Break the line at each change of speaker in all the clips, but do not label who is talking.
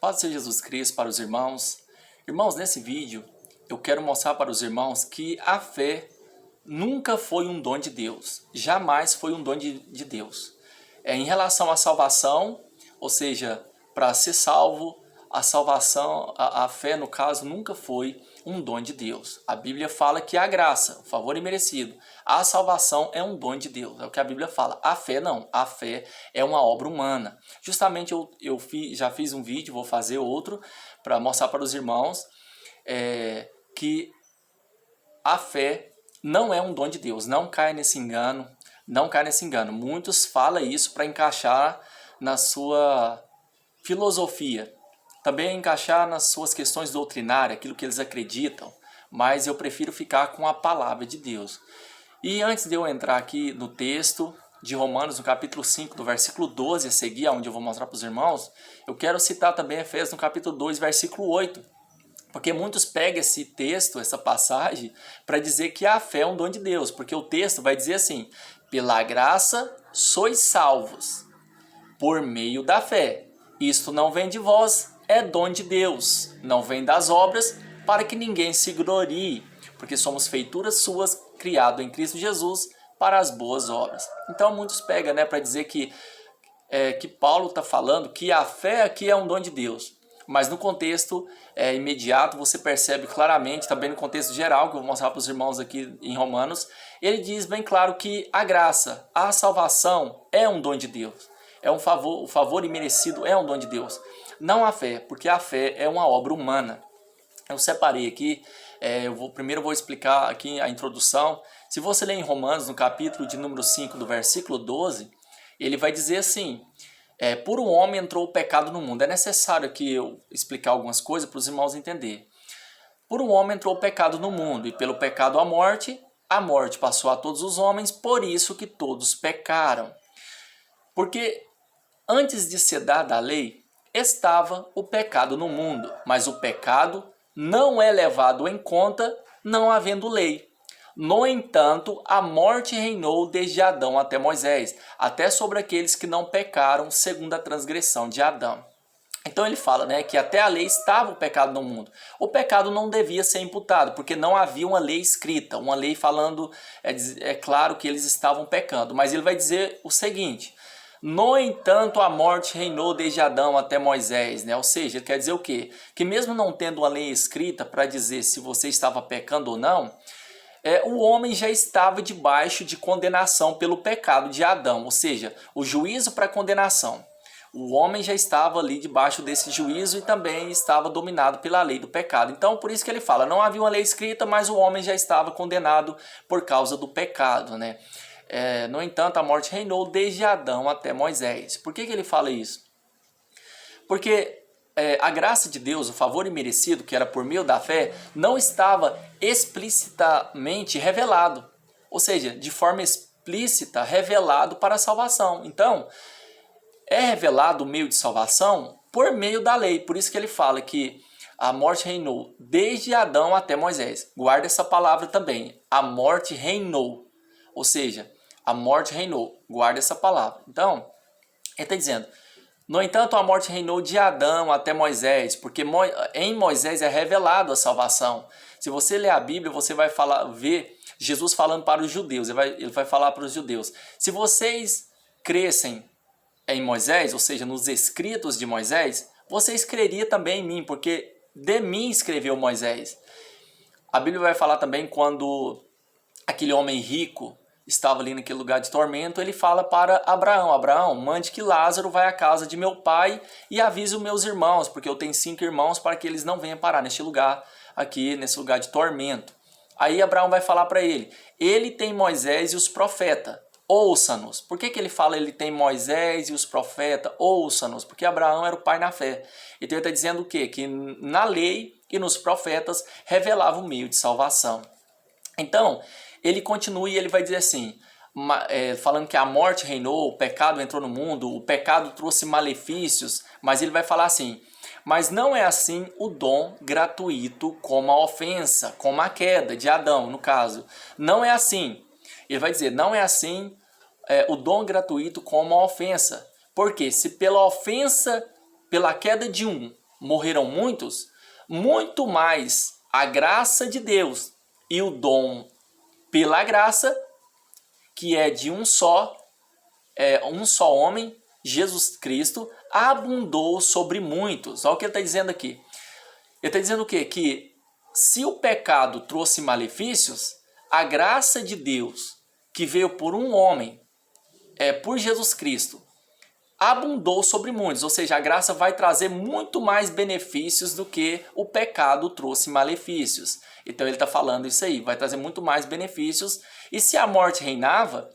Paz do Senhor Jesus Cristo para os irmãos. Irmãos, nesse vídeo eu quero mostrar para os irmãos que a fé nunca foi um dom de Deus. Jamais foi um dom de Deus. Em relação à salvação, ou seja, para ser salvo, a salvação, a fé no caso, nunca foi um dom de Deus. A Bíblia fala que a graça, o favor imerecido, a salvação é um dom de Deus. É o que a Bíblia fala. A fé não. A fé é uma obra humana. Justamente já fiz um vídeo, vou fazer outro, para mostrar para os irmãos que a fé não é um dom de Deus. Não cai nesse engano. Não cai nesse engano. Muitos falam isso para encaixar na sua filosofia. Também encaixar nas suas questões doutrinárias, aquilo que eles acreditam. Mas eu prefiro ficar com a palavra de Deus. E antes de eu entrar aqui no texto de Romanos, no capítulo 5, do versículo 12 a seguir, onde eu vou mostrar para os irmãos, eu quero citar também Efésios no capítulo 2, versículo 8. Porque muitos pegam esse texto, essa passagem, para dizer que a fé é um dom de Deus. Porque o texto vai dizer assim: pela graça sois salvos, por meio da fé. Isto não vem de vós, é dom de Deus. Não vem das obras, para que ninguém se glorie. Porque somos feituras suas, criado em Cristo Jesus, para as boas obras. Então muitos pegam para dizer que Paulo está falando que a fé aqui é um dom de Deus. Mas no contexto imediato você percebe claramente, também no contexto geral, que eu vou mostrar para os irmãos aqui em Romanos, ele diz bem claro que a graça, a salvação é um dom de Deus. É um favor, o favor imerecido é um dom de Deus. Não a fé, porque a fé é uma obra humana. Eu separei aqui, primeiro eu vou explicar aqui a introdução. Se você ler em Romanos, no capítulo de número 5, do versículo 12, ele vai dizer assim: por um homem entrou o pecado no mundo. É necessário aqui eu explicar algumas coisas para os irmãos entenderem. Por um homem entrou o pecado no mundo, e pelo pecado a morte passou a todos os homens, por isso que todos pecaram. Porque antes de ser dada a lei, estava o pecado no mundo, mas o pecado não é levado em conta, não havendo lei. No entanto, a morte reinou desde Adão até Moisés, até sobre aqueles que não pecaram segundo a transgressão de Adão. Então ele fala que até a lei estava o pecado no mundo. O pecado não devia ser imputado, porque não havia uma lei escrita, uma lei falando, é claro que eles estavam pecando. Mas ele vai dizer o seguinte: no entanto, a morte reinou desde Adão até Moisés, Ou seja, ele quer dizer o quê? Que mesmo não tendo uma lei escrita para dizer se você estava pecando ou não, o homem já estava debaixo de condenação pelo pecado de Adão, ou seja, o juízo para condenação. O homem já estava ali debaixo desse juízo e também estava dominado pela lei do pecado. Então, por isso que ele fala, não havia uma lei escrita, mas o homem já estava condenado por causa do pecado, No entanto, a morte reinou desde Adão até Moisés. Por que ele fala isso? Porque a graça de Deus, o favor imerecido, que era por meio da fé, não estava explicitamente revelado. Ou seja, de forma explícita, revelado para a salvação. Então, é revelado o meio de salvação por meio da lei. Por isso que ele fala que a morte reinou desde Adão até Moisés. Guarda essa palavra também. A morte reinou. Ou seja, a morte reinou. Guarda essa palavra. Então, ele está dizendo: no entanto, a morte reinou de Adão até Moisés, porque em Moisés é revelado a salvação. Se você ler a Bíblia, você vai ver Jesus falando para os judeus. Ele vai falar para os judeus: se vocês crescem em Moisés, ou seja, nos escritos de Moisés, vocês creriam também em mim, porque de mim escreveu Moisés. A Bíblia vai falar também quando aquele homem rico estava ali naquele lugar de tormento, ele fala para Abraão: Abraão, mande que Lázaro vá à casa de meu pai e avise os meus irmãos, porque eu tenho 5 irmãos, para que eles não venham parar neste lugar aqui, nesse lugar de tormento. Aí Abraão vai falar para ele tem Moisés e os profetas, ouça-nos. Por que ele fala ele tem Moisés e os profetas, ouça-nos? Porque Abraão era o pai na fé. Então ele está dizendo o quê? Que na lei e nos profetas revelava o meio de salvação. Então, ele continua e ele vai dizer assim, falando que a morte reinou, o pecado entrou no mundo, o pecado trouxe malefícios, mas ele vai falar assim: mas não é assim o dom gratuito como a ofensa, como a queda de Adão, no caso. Não é assim. Ele vai dizer, não é assim o dom gratuito como a ofensa. Porque se pela ofensa, pela queda de um, morreram muitos, muito mais a graça de Deus e o dom pela graça, que é de um só homem, Jesus Cristo, abundou sobre muitos. Olha o que ele está dizendo aqui. Ele está dizendo o quê? Que se o pecado trouxe malefícios, a graça de Deus, que veio por um homem, por Jesus Cristo, abundou sobre muitos. Ou seja, a graça vai trazer muito mais benefícios do que o pecado trouxe malefícios. Então ele está falando isso aí, vai trazer muito mais benefícios. E se a morte reinava,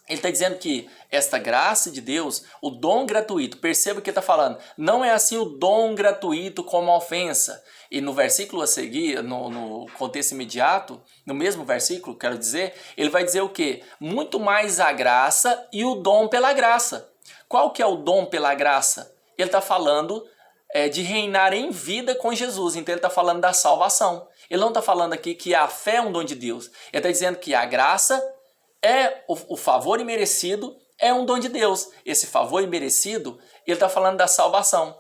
ele está dizendo que esta graça de Deus, o dom gratuito, perceba o que ele está falando, não é assim o dom gratuito como a ofensa. E no versículo a seguir, no contexto imediato, no mesmo versículo, quero dizer, ele vai dizer o quê? Muito mais a graça e o dom pela graça. Qual que é o dom pela graça? Ele está falando de reinar em vida com Jesus, então ele está falando da salvação. Ele não está falando aqui que a fé é um dom de Deus. Ele está dizendo que a graça é o favor imerecido, é um dom de Deus. Esse favor imerecido, ele está falando da salvação.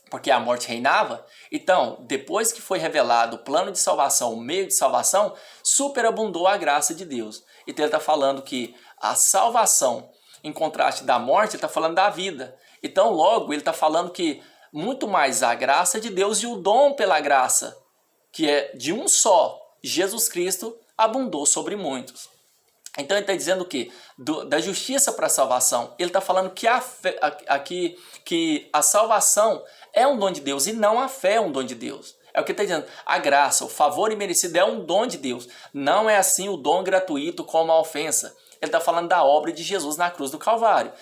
Porque a morte reinava, então, depois que foi revelado o plano de salvação, o meio de salvação, superabundou a graça de Deus. Então ele está falando que a salvação, em contraste da morte, ele está falando da vida. Então logo ele está falando que muito mais a graça de Deus e o dom pela graça, que é de um só, Jesus Cristo, abundou sobre muitos. Então ele está dizendo o quê? Da justiça para a salvação. Ele está falando que que a salvação é um dom de Deus e não a fé é um dom de Deus. É o que ele está dizendo. A graça, o favor imerecido é um dom de Deus. Não é assim o dom gratuito como a ofensa. Ele está falando da obra de Jesus na cruz do Calvário.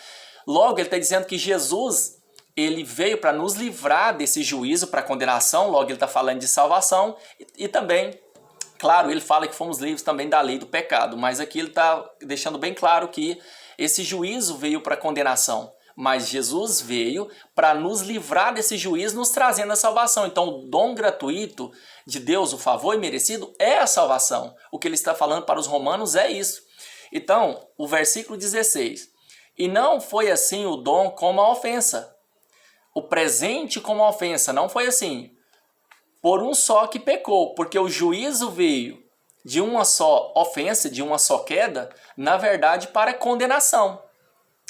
Logo, ele está dizendo que Jesus, ele veio para nos livrar desse juízo para condenação. Logo, ele está falando de salvação e também, claro, ele fala que fomos livres também da lei do pecado. Mas aqui ele está deixando bem claro que esse juízo veio para condenação. Mas Jesus veio para nos livrar desse juízo, nos trazendo a salvação. Então, o dom gratuito de Deus, o favor imerecido, é a salvação. O que ele está falando para os romanos é isso. Então, o versículo 16. E não foi assim o dom como a ofensa. O presente como a ofensa. Não foi assim. Por um só que pecou. Porque o juízo veio de uma só ofensa, de uma só queda, na verdade, para condenação.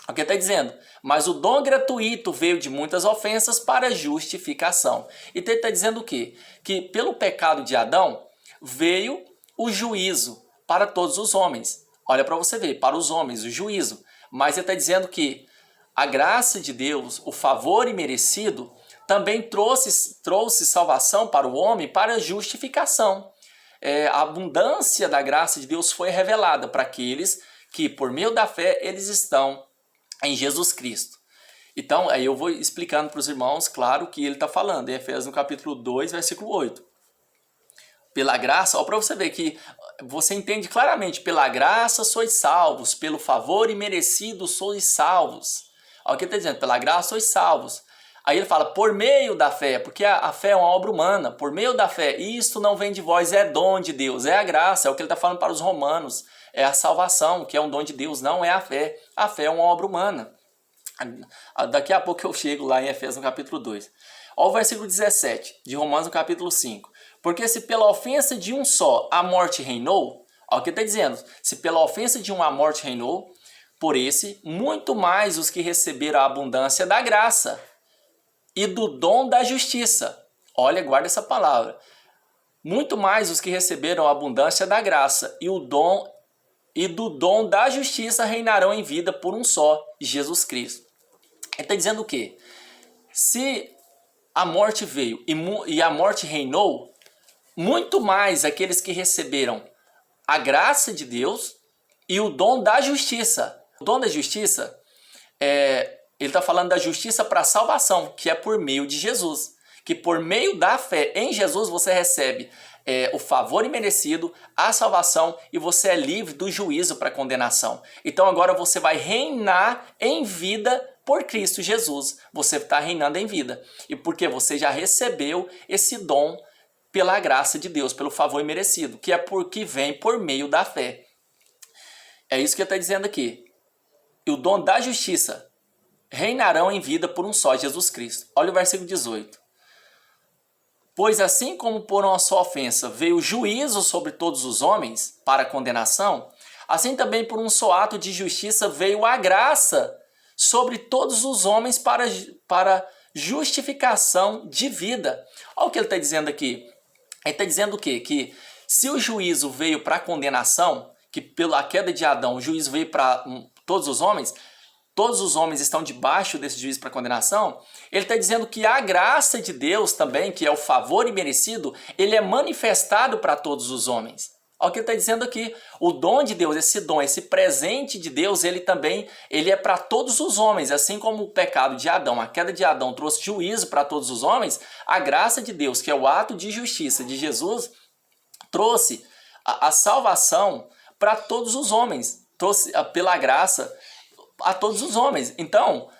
O que está dizendo? Mas o dom gratuito veio de muitas ofensas para justificação. Então ele está dizendo o quê? Que pelo pecado de Adão veio o juízo para todos os homens. Olha para você ver, para os homens, o juízo. Mas ele está dizendo que a graça de Deus, o favor imerecido, também trouxe salvação para o homem para justificação. A abundância da graça de Deus foi revelada para aqueles que, por meio da fé, eles estão em Jesus Cristo. Então, aí eu vou explicando para os irmãos, claro, o que ele está falando, em Efésios no capítulo 2, versículo 8. Pela graça, para você ver que você entende claramente, pela graça sois salvos, pelo favor imerecido sois salvos. Olha o que ele está dizendo, pela graça sois salvos. Aí ele fala, por meio da fé, porque a fé é uma obra humana, por meio da fé, isto não vem de vós, é dom de Deus, é a graça, é o que ele está falando para os romanos, é a salvação, que é um dom de Deus, não é a fé é uma obra humana. Daqui a pouco eu chego lá em Efésios no capítulo 2. Olha o versículo 17, de Romanos no capítulo 5. Porque se pela ofensa de um só a morte reinou, olha o que está dizendo, se pela ofensa de um a morte reinou, por esse, muito mais os que receberam a abundância da graça e do dom da justiça. Olha, guarda essa palavra. Muito mais os que receberam a abundância da graça e do dom da justiça reinarão em vida por um só, Jesus Cristo. Ele está dizendo o quê? Se a morte veio e a morte reinou, muito mais aqueles que receberam a graça de Deus e o dom da justiça. O dom da justiça, ele está falando da justiça para a salvação, que é por meio de Jesus. Que por meio da fé em Jesus você recebe o favor imerecido, a salvação e você é livre do juízo para condenação. Então agora você vai reinar em vida por Cristo Jesus. Você está reinando em vida. E porque você já recebeu esse dom pela graça de Deus, pelo favor imerecido, que é porque vem por meio da fé. É isso que ele está dizendo aqui. E o dom da justiça reinarão em vida por um só, Jesus Cristo. Olha o versículo 18. Pois assim como por uma só ofensa veio o juízo sobre todos os homens para condenação, assim também por um só ato de justiça veio a graça sobre todos os homens para justificação de vida. Olha o que ele está dizendo aqui. Ele está dizendo o quê? Que se o juízo veio para condenação, que pela queda de Adão o juízo veio para todos os homens estão debaixo desse juízo para condenação, ele está dizendo que a graça de Deus também, que é o favor imerecido, ele é manifestado para todos os homens. Olha o que ele está dizendo aqui. O dom de Deus, esse dom, esse presente de Deus, ele é para todos os homens. Assim como o pecado de Adão, a queda de Adão trouxe juízo para todos os homens, a graça de Deus, que é o ato de justiça de Jesus, trouxe a salvação para todos os homens. Trouxe pela graça a todos os homens. Então,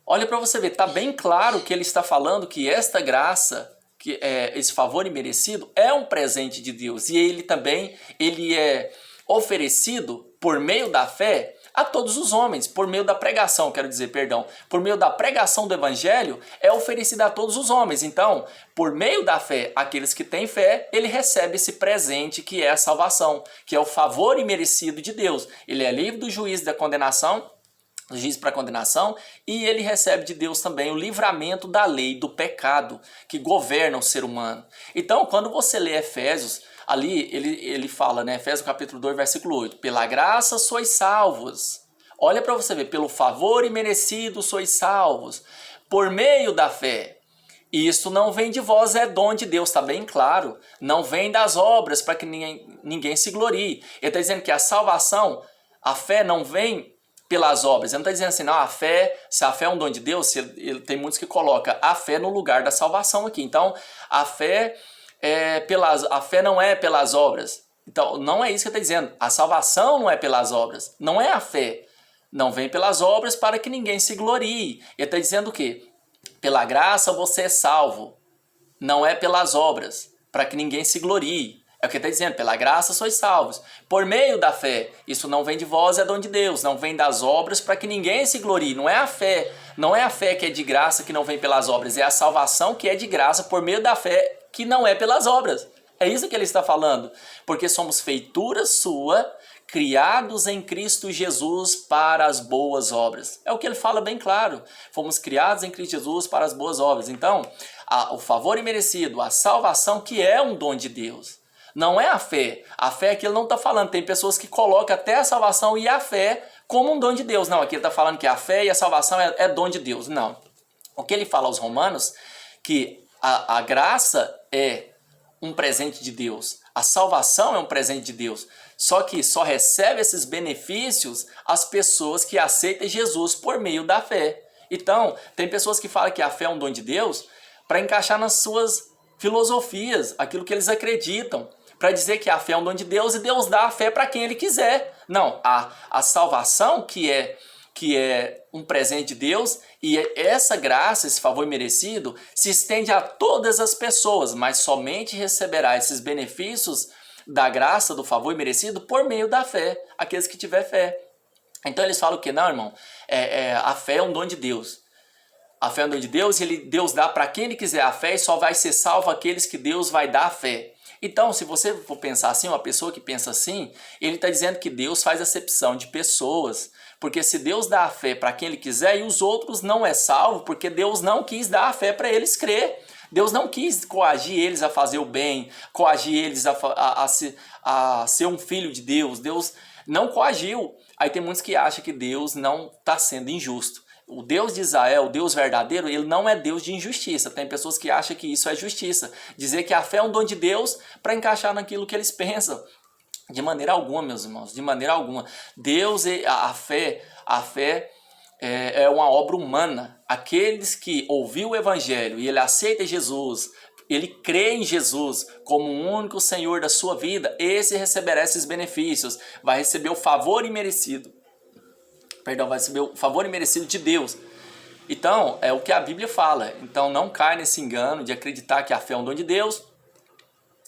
olha para você ver, está bem claro que ele está falando que esta graça, que é esse favor imerecido, é um presente de Deus. E ele é oferecido por meio da fé a todos os homens, por meio da pregação, por meio da pregação do evangelho, é oferecido a todos os homens. Então, por meio da fé, aqueles que têm fé, ele recebe esse presente que é a salvação, que é o favor imerecido de Deus. Ele é livre do juízo da condenação, do juízo para condenação, e ele recebe de Deus também o livramento da lei do pecado que governa o ser humano. Então, quando você lê Efésios, ali ele fala, né, Efésios capítulo 2, versículo 8, pela graça sois salvos. Olha para você ver, pelo favor imerecido sois salvos, por meio da fé. E isso não vem de vós, é dom de Deus, está bem claro. Não vem das obras para que ninguém se glorie. Ele está dizendo que a salvação, a fé não vem pelas obras. Ele não está dizendo assim, não, se a fé é um dom de Deus, tem muitos que colocam a fé no lugar da salvação aqui. Então, a fé não é pelas obras. Então, não é isso que ele está dizendo. A salvação não é pelas obras. Não é a fé. Não vem pelas obras para que ninguém se glorie. Ele está dizendo o quê? Pela graça você é salvo. Não é pelas obras, para que ninguém se glorie. É o que ele está dizendo, pela graça sois salvos, por meio da fé. Isso não vem de vós, é dom de Deus. Não vem das obras para que ninguém se glorie. Não é a fé que é de graça que não vem pelas obras. É a salvação que é de graça por meio da fé que não é pelas obras. É isso que ele está falando. Porque somos feitura sua, criados em Cristo Jesus para as boas obras. É o que ele fala bem claro. Fomos criados em Cristo Jesus para as boas obras. Então, o favor imerecido, a salvação que é um dom de Deus. Não é a fé. A fé é que ele não está falando. Tem pessoas que colocam até a salvação e a fé como um dom de Deus. Não, aqui ele está falando que a fé e a salvação é dom de Deus. Não. O que ele fala aos romanos, que a graça é um presente de Deus. A salvação é um presente de Deus. Só que só recebe esses benefícios as pessoas que aceitam Jesus por meio da fé. Então, tem pessoas que falam que a fé é um dom de Deus para encaixar nas suas filosofias, aquilo que eles acreditam, para dizer que a fé é um dom de Deus e Deus dá a fé para quem ele quiser. Não, a salvação que é um presente de Deus, e essa graça, esse favor merecido, se estende a todas as pessoas, mas somente receberá esses benefícios da graça, do favor merecido, por meio da fé, aqueles que tiver fé. Então eles falam que não, irmão, a fé é um dom de Deus. A fé é um dom de Deus e Deus dá para quem ele quiser a fé e só vai ser salvo aqueles que Deus vai dar a fé. Então, se você for pensar assim, uma pessoa que pensa assim, ele está dizendo que Deus faz acepção de pessoas. Porque se Deus dá a fé para quem ele quiser e os outros não é salvo, porque Deus não quis dar a fé para eles crer. Deus não quis coagir eles a fazer o bem, coagir eles a ser um filho de Deus. Deus não coagiu. Aí tem muitos que acham que Deus não está sendo injusto. O Deus de Israel, o Deus verdadeiro, ele não é Deus de injustiça. Tem pessoas que acham que isso é justiça. Dizer que a fé é um dom de Deus para encaixar naquilo que eles pensam. De maneira alguma, meus irmãos, de maneira alguma. Deus, a fé é uma obra humana. Aqueles que ouviu o evangelho e ele aceita Jesus, ele crê em Jesus como o único Senhor da sua vida, esse receberá esses benefícios, vai receber o favor imerecido. Vai receber o favor imerecido de Deus. Então, é o que a Bíblia fala. Então, não cai nesse engano de acreditar que a fé é um dom de Deus.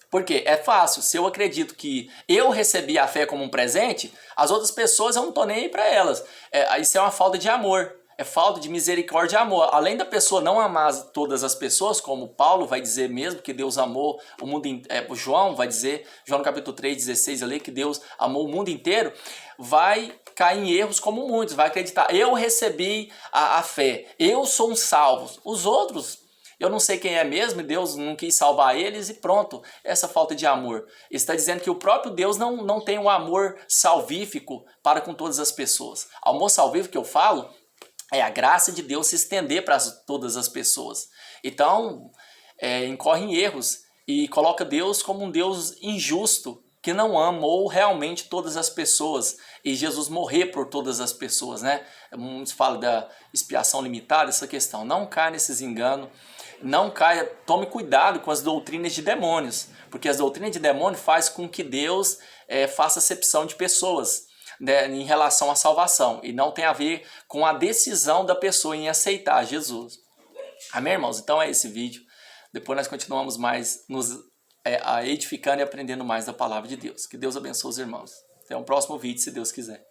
Porque é fácil. Se eu acredito que eu recebi a fé como um presente, as outras pessoas eu não estou nem aí para elas. Isso é uma falta de amor. é falta de misericórdia e amor. Além da pessoa não amar todas as pessoas, como Paulo vai dizer mesmo, que Deus amou o mundo inteiro, João vai dizer, João no capítulo 3:16 ali, que Deus amou o mundo inteiro, vai cair em erros como muitos, vai acreditar, eu recebi a fé, eu sou um salvo. Os outros, eu não sei quem é mesmo, Deus não quis salvar eles e pronto, essa falta de amor. Ele está dizendo que o próprio Deus não tem um amor salvífico para com todas as pessoas. O amor salvífico que eu falo é a graça de Deus se estender para todas as pessoas. Então, incorre em erros e coloca Deus como um Deus injusto, que não amou realmente todas as pessoas, e Jesus morrer por todas as pessoas, né? Muitos falam da expiação limitada, essa questão. Não caia nesses enganos, não caia, tome cuidado com as doutrinas de demônios, porque as doutrinas de demônio faz com que Deus faça acepção de pessoas, né, em relação à salvação, e não tem a ver com a decisão da pessoa em aceitar Jesus. Amém, irmãos? Então é esse vídeo. Depois nós continuamos mais edificando e aprendendo mais da palavra de Deus. Que Deus abençoe os irmãos. Até o próximo vídeo, se Deus quiser.